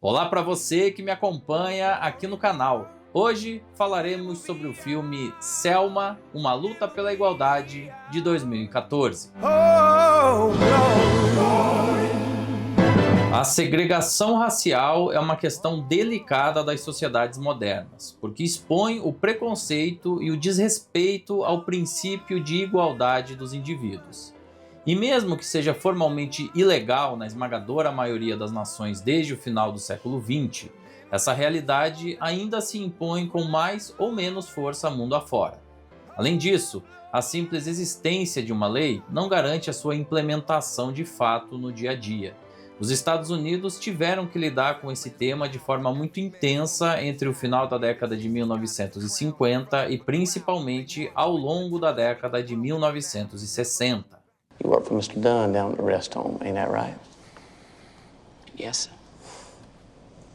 Olá para você que me acompanha aqui no canal. Hoje falaremos sobre o filme Selma, Uma Luta pela Igualdade, de 2014. A segregação racial é uma questão delicada das sociedades modernas, porque expõe o preconceito e o desrespeito ao princípio de igualdade dos indivíduos. E mesmo que seja formalmente ilegal na esmagadora maioria das nações desde o final do século XX, essa realidade ainda se impõe com mais ou menos força mundo afora. Além disso, a simples existência de uma lei não garante a sua implementação de fato no dia a dia. Os Estados Unidos tiveram que lidar com esse tema de forma muito intensa entre o final da década de 1950 e principalmente ao longo da década de 1960. You work for Mr. Dunn down at the rest home, ain't that right? Yes, sir.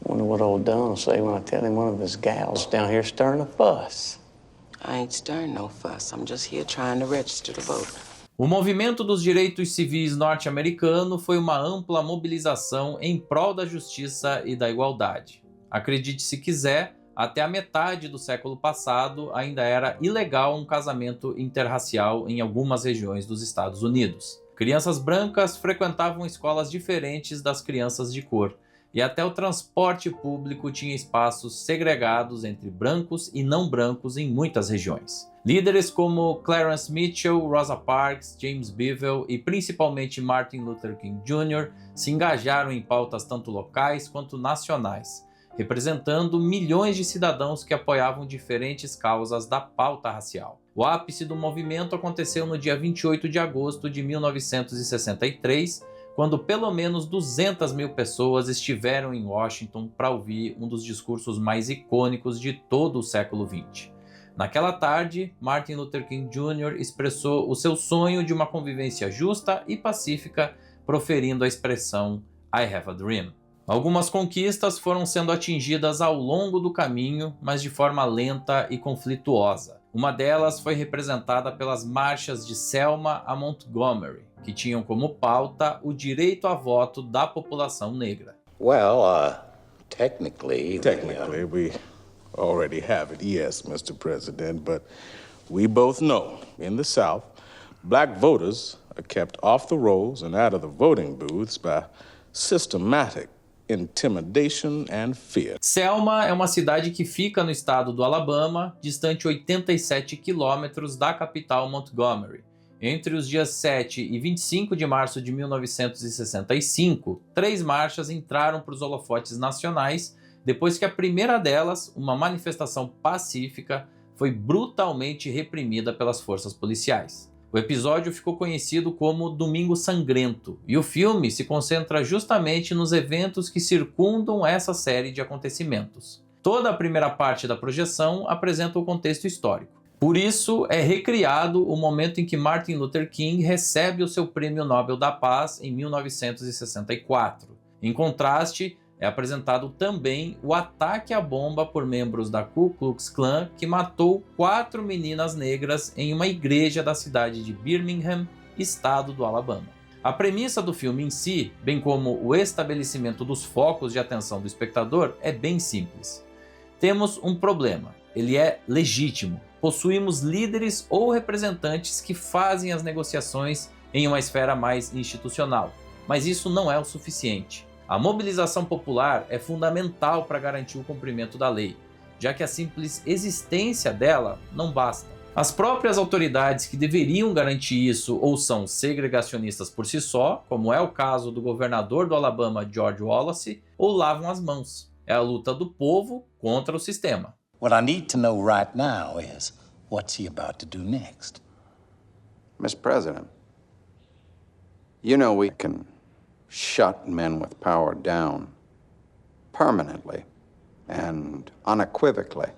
Wonder what old Dunn will say when I tell him one of his gals down here stirring a fuss. I ain't stirring no fuss. I'm just here trying to register to vote. O movimento dos direitos civis norte-americano foi uma ampla mobilização em prol da justiça e da igualdade. Acredite se quiser, até a metade do século passado ainda era ilegal um casamento interracial em algumas regiões dos Estados Unidos. Crianças brancas frequentavam escolas diferentes das crianças de cor, e até o transporte público tinha espaços segregados entre brancos e não brancos em muitas regiões. Líderes como Clarence Mitchell, Rosa Parks, James Bevel e principalmente Martin Luther King Jr. se engajaram em pautas tanto locais quanto nacionais, representando milhões de cidadãos que apoiavam diferentes causas da pauta racial. O ápice do movimento aconteceu no dia 28 de agosto de 1963, quando pelo menos 200 mil pessoas estiveram em Washington para ouvir um dos discursos mais icônicos de todo o século XX. Naquela tarde, Martin Luther King Jr. expressou o seu sonho de uma convivência justa e pacífica, proferindo a expressão "I have a dream". Algumas conquistas foram sendo atingidas ao longo do caminho, mas de forma lenta e conflituosa. Uma delas foi representada pelas marchas de Selma a Montgomery, que tinham como pauta o direito a voto da população negra. Well, technically we already have it, yes, Mr. President, but we both know, in the South, black voters are kept off the rolls and out of the voting booths by systematic intimidation and fear. Selma é uma cidade que fica no estado do Alabama, distante 87 quilômetros da capital Montgomery. Entre os dias 7 e 25 de março de 1965, 3 marchas entraram para os holofotes nacionais, depois que a primeira delas, uma manifestação pacífica, foi brutalmente reprimida pelas forças policiais. O episódio ficou conhecido como Domingo Sangrento, e o filme se concentra justamente nos eventos que circundam essa série de acontecimentos. Toda a primeira parte da projeção apresenta o contexto histórico. Por isso, é recriado o momento em que Martin Luther King recebe o seu Prêmio Nobel da Paz em 1964. Em contraste, é apresentado também o ataque à bomba por membros da Ku Klux Klan que matou 4 meninas negras em uma igreja da cidade de Birmingham, estado do Alabama. A premissa do filme em si, bem como o estabelecimento dos focos de atenção do espectador, é bem simples. Temos um problema, ele é legítimo. Possuímos líderes ou representantes que fazem as negociações em uma esfera mais institucional, mas isso não é o suficiente. A mobilização popular é fundamental para garantir o cumprimento da lei, já que a simples existência dela não basta. As próprias autoridades que deveriam garantir isso ou são segregacionistas por si só, como é o caso do governador do Alabama, George Wallace, ou lavam as mãos. É a luta do povo contra o sistema. what I need to know right now is what's he about to do next? Mr. President, you know we can shut men with power down permanently and unequivocally.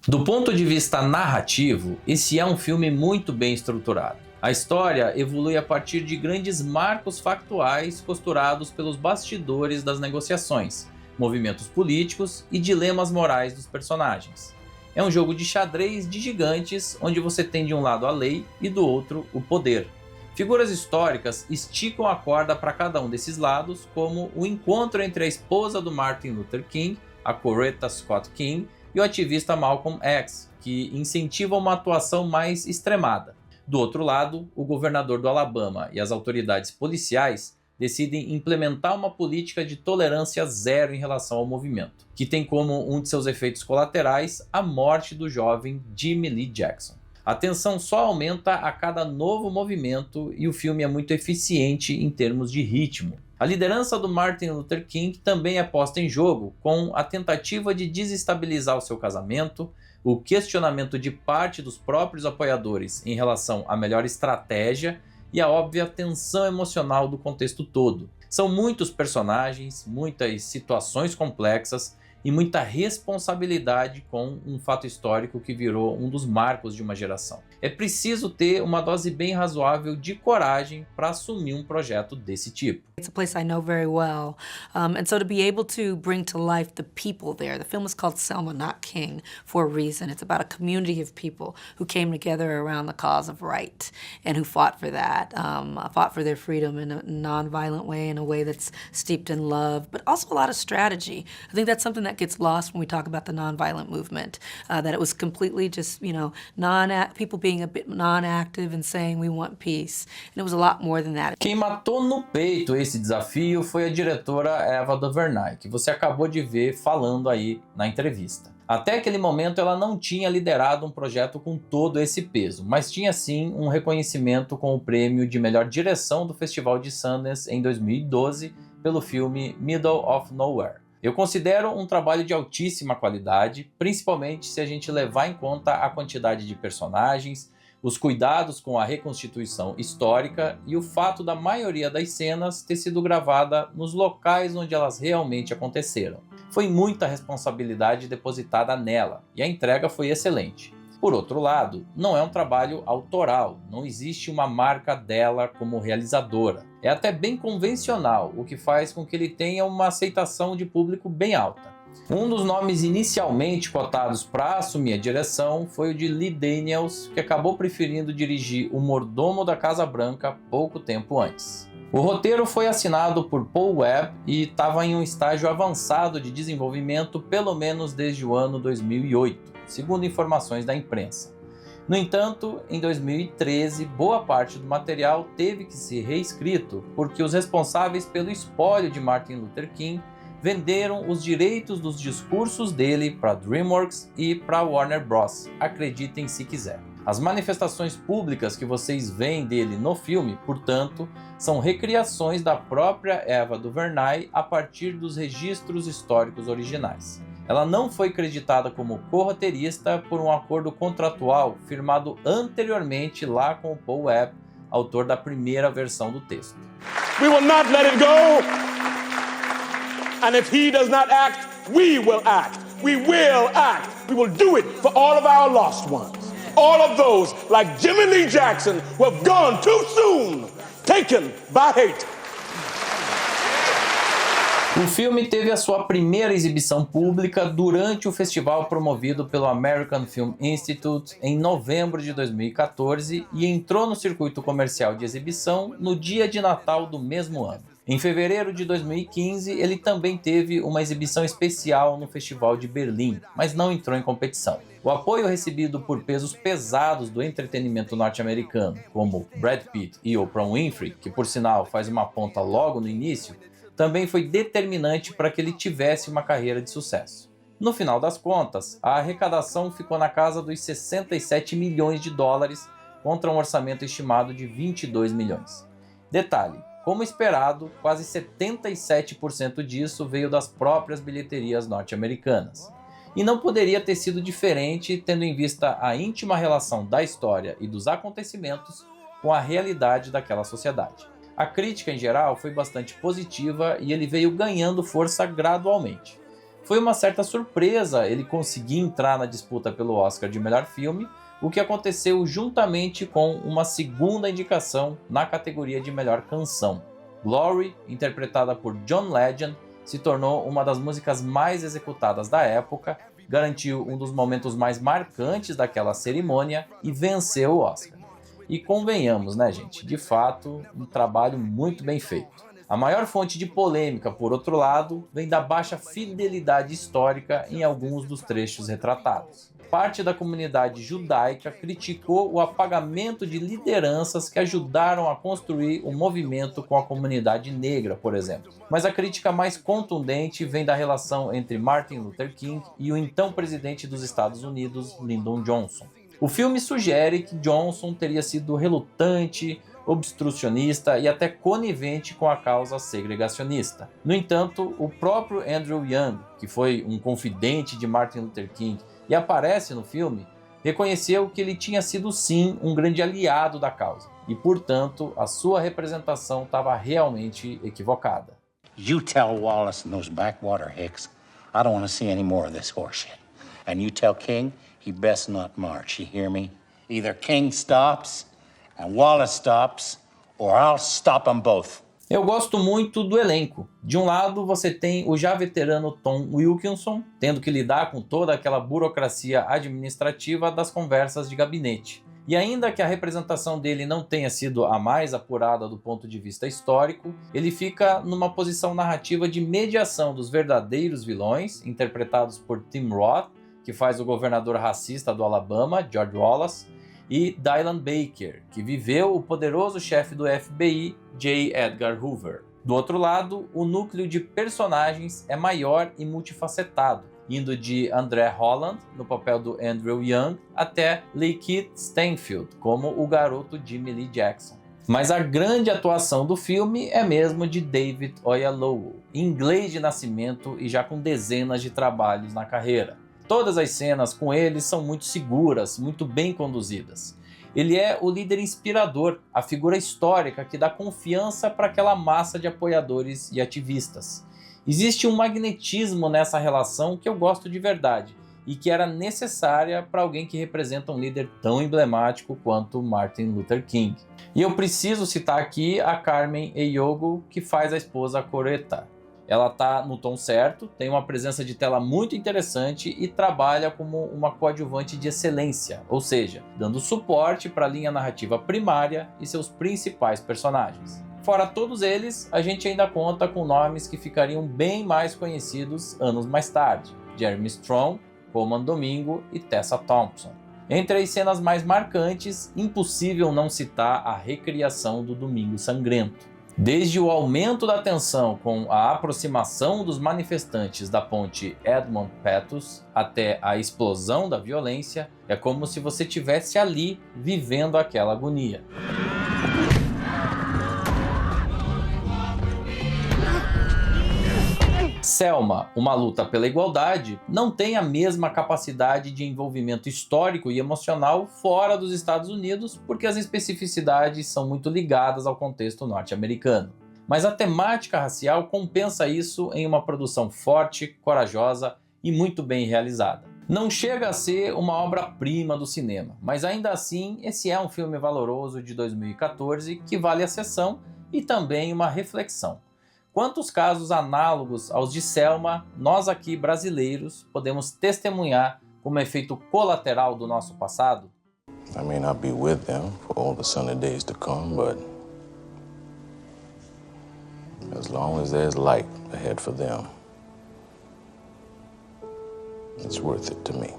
Do ponto de vista narrativo, esse é um filme muito bem estruturado. A história evolui a partir de grandes marcos factuais costurados pelos bastidores das negociações, movimentos políticos e dilemas morais dos personagens. É um jogo de xadrez de gigantes, onde você tem de um lado a lei e do outro o poder. Figuras históricas esticam a corda para cada um desses lados, como o encontro entre a esposa do Martin Luther King, a Coretta Scott King, e o ativista Malcolm X, que incentivam uma atuação mais extremada. Do outro lado, o governador do Alabama e as autoridades policiais decidem implementar uma política de tolerância zero em relação ao movimento, que tem como um de seus efeitos colaterais a morte do jovem Jimmy Lee Jackson. A tensão só aumenta a cada novo movimento e o filme é muito eficiente em termos de ritmo. A liderança do Martin Luther King também é posta em jogo com a tentativa de desestabilizar o seu casamento, o questionamento de parte dos próprios apoiadores em relação à melhor estratégia e a óbvia tensão emocional do contexto todo. São muitos personagens, muitas situações complexas e muita responsabilidade com um fato histórico que virou um dos marcos de uma geração. É preciso ter uma dose bem razoável de coragem para assumir um projeto desse tipo. It's a place I know very well, and so to be able to bring to life the people there. The film is called Selma, Not King, for a reason. It's about a community of people who came together around the cause of right and who fought for that, fought for their freedom in a non-violent way, in a way that's steeped in love, but also a lot of strategy. I think that's something that gets lost when we talk about the non-violent movement, that it was completely just, people being a bit non-active and saying we want peace. And it was a lot more than that. Quem matou no peito esse desafio foi a diretora Ava DuVernay, que você acabou de ver falando aí na entrevista. Até aquele momento ela não tinha liderado um projeto com todo esse peso, mas tinha sim um reconhecimento com o prêmio de melhor direção do Festival de Sundance em 2012 pelo filme Middle of Nowhere. Eu considero um trabalho de altíssima qualidade, principalmente se a gente levar em conta a quantidade de personagens, os cuidados com a reconstituição histórica e o fato da maioria das cenas ter sido gravada nos locais onde elas realmente aconteceram. Foi muita responsabilidade depositada nela e a entrega foi excelente. Por outro lado, não é um trabalho autoral, não existe uma marca dela como realizadora. É até bem convencional, o que faz com que ele tenha uma aceitação de público bem alta. Um dos nomes inicialmente cotados para assumir a direção foi o de Lee Daniels, que acabou preferindo dirigir O Mordomo da Casa Branca pouco tempo antes. O roteiro foi assinado por Paul Webb e estava em um estágio avançado de desenvolvimento pelo menos desde o ano 2008, segundo informações da imprensa. No entanto, em 2013, boa parte do material teve que ser reescrito porque os responsáveis pelo espólio de Martin Luther King venderam os direitos dos discursos dele para DreamWorks e para Warner Bros., acreditem se quiser. As manifestações públicas que vocês veem dele no filme, portanto, são recriações da própria Ava DuVernay a partir dos registros históricos originais. Ela não foi creditada como co-roteirista por um acordo contratual firmado anteriormente lá com o Paul Webb, autor da primeira versão do texto. We will not let it go. And if he does not act, we will act. We will act. We will do it for all of our lost ones. All of those like Jimmy Lee Jackson who have gone too soon, taken by hate. O filme teve a sua primeira exibição pública durante o festival promovido pelo American Film Institute em novembro de 2014 e entrou no circuito comercial de exibição no dia de Natal do mesmo ano. Em fevereiro de 2015, ele também teve uma exibição especial no Festival de Berlim, mas não entrou em competição. O apoio recebido por pesos pesados do entretenimento norte-americano, como Brad Pitt e Oprah Winfrey, que por sinal faz uma ponta logo no início, também foi determinante para que ele tivesse uma carreira de sucesso. No final das contas, a arrecadação ficou na casa dos 67 milhões de dólares contra um orçamento estimado de 22 milhões. Detalhe, como esperado, quase 77% disso veio das próprias bilheterias norte-americanas. E não poderia ter sido diferente tendo em vista a íntima relação da história e dos acontecimentos com a realidade daquela sociedade. A crítica em geral foi bastante positiva e ele veio ganhando força gradualmente. Foi uma certa surpresa ele conseguir entrar na disputa pelo Oscar de melhor filme, o que aconteceu juntamente com uma segunda indicação na categoria de melhor canção. Glory, interpretada por John Legend, se tornou uma das músicas mais executadas da época, garantiu um dos momentos mais marcantes daquela cerimônia e venceu o Oscar. E convenhamos, né, gente? De fato, um trabalho muito bem feito. A maior fonte de polêmica, por outro lado, vem da baixa fidelidade histórica em alguns dos trechos retratados. Parte da comunidade judaica criticou o apagamento de lideranças que ajudaram a construir o movimento com a comunidade negra, por exemplo. Mas a crítica mais contundente vem da relação entre Martin Luther King e o então presidente dos Estados Unidos, Lyndon Johnson. O filme sugere que Johnson teria sido relutante, obstrucionista e até conivente com a causa segregacionista. No entanto, o próprio Andrew Young, que foi um confidente de Martin Luther King e aparece no filme, reconheceu que ele tinha sido sim um grande aliado da causa e, portanto, a sua representação estava realmente equivocada. You tell Wallace and those backwater hicks, I don't want to see any more of this horseshit. And you tell King he best not march, you hear me? Either King stops and Wallace stops, or I'll stop them both. Eu gosto muito do elenco. De um lado, você tem o já veterano Tom Wilkinson, tendo que lidar com toda aquela burocracia administrativa das conversas de gabinete. E ainda que a representação dele não tenha sido a mais apurada do ponto de vista histórico, ele fica numa posição narrativa de mediação dos verdadeiros vilões, interpretados por Tim Roth, que faz o governador racista do Alabama, George Wallace, e Dylan Baker, que viveu o poderoso chefe do FBI, J. Edgar Hoover. Do outro lado, o núcleo de personagens é maior e multifacetado, indo de André Holland, no papel do Andrew Young, até Lakeith Stanfield, como o garoto Jimmy Lee Jackson. Mas a grande atuação do filme é mesmo de David Oyelowo, inglês de nascimento e já com dezenas de trabalhos na carreira. Todas as cenas com ele são muito seguras, muito bem conduzidas. Ele é o líder inspirador, a figura histórica que dá confiança para aquela massa de apoiadores e ativistas. Existe um magnetismo nessa relação que eu gosto de verdade e que era necessária para alguém que representa um líder tão emblemático quanto Martin Luther King. E eu preciso citar aqui a Carmen Eyogo, que faz a esposa Coretta. Ela está no tom certo, tem uma presença de tela muito interessante e trabalha como uma coadjuvante de excelência, ou seja, dando suporte para a linha narrativa primária e seus principais personagens. Fora todos eles, a gente ainda conta com nomes que ficariam bem mais conhecidos anos mais tarde: Jeremy Strong, Colman Domingo e Tessa Thompson. Entre as cenas mais marcantes, impossível não citar a recriação do Domingo Sangrento. Desde o aumento da tensão com a aproximação dos manifestantes da ponte Edmund Pettus até a explosão da violência, é como se você estivesse ali vivendo aquela agonia. Selma, Uma Luta pela Igualdade, não tem a mesma capacidade de envolvimento histórico e emocional fora dos Estados Unidos, porque as especificidades são muito ligadas ao contexto norte-americano. Mas a temática racial compensa isso em uma produção forte, corajosa e muito bem realizada. Não chega a ser uma obra-prima do cinema, mas ainda assim esse é um filme valoroso de 2014 que vale a sessão e também uma reflexão. Quantos casos análogos aos de Selma, nós aqui brasileiros podemos testemunhar como efeito colateral do nosso passado? I may not be with them for all the sunny days to come, but as long as there's light ahead for them, it's worth it to me.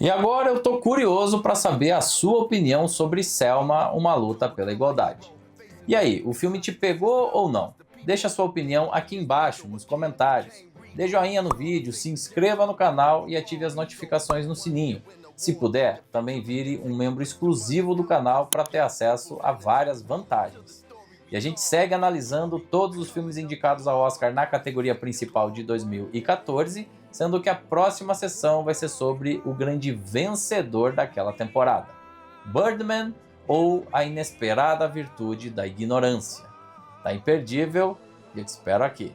E agora eu tô curioso para saber a sua opinião sobre Selma, Uma Luta pela Igualdade. E aí, o filme te pegou ou não? Deixa a sua opinião aqui embaixo, nos comentários. Dê joinha no vídeo, se inscreva no canal e ative as notificações no sininho. Se puder, também vire um membro exclusivo do canal para ter acesso a várias vantagens. E a gente segue analisando todos os filmes indicados ao Oscar na categoria principal de 2014, sendo que a próxima sessão vai ser sobre o grande vencedor daquela temporada: Birdman ou A Inesperada Virtude da Ignorância. Tá imperdível e eu te espero aqui.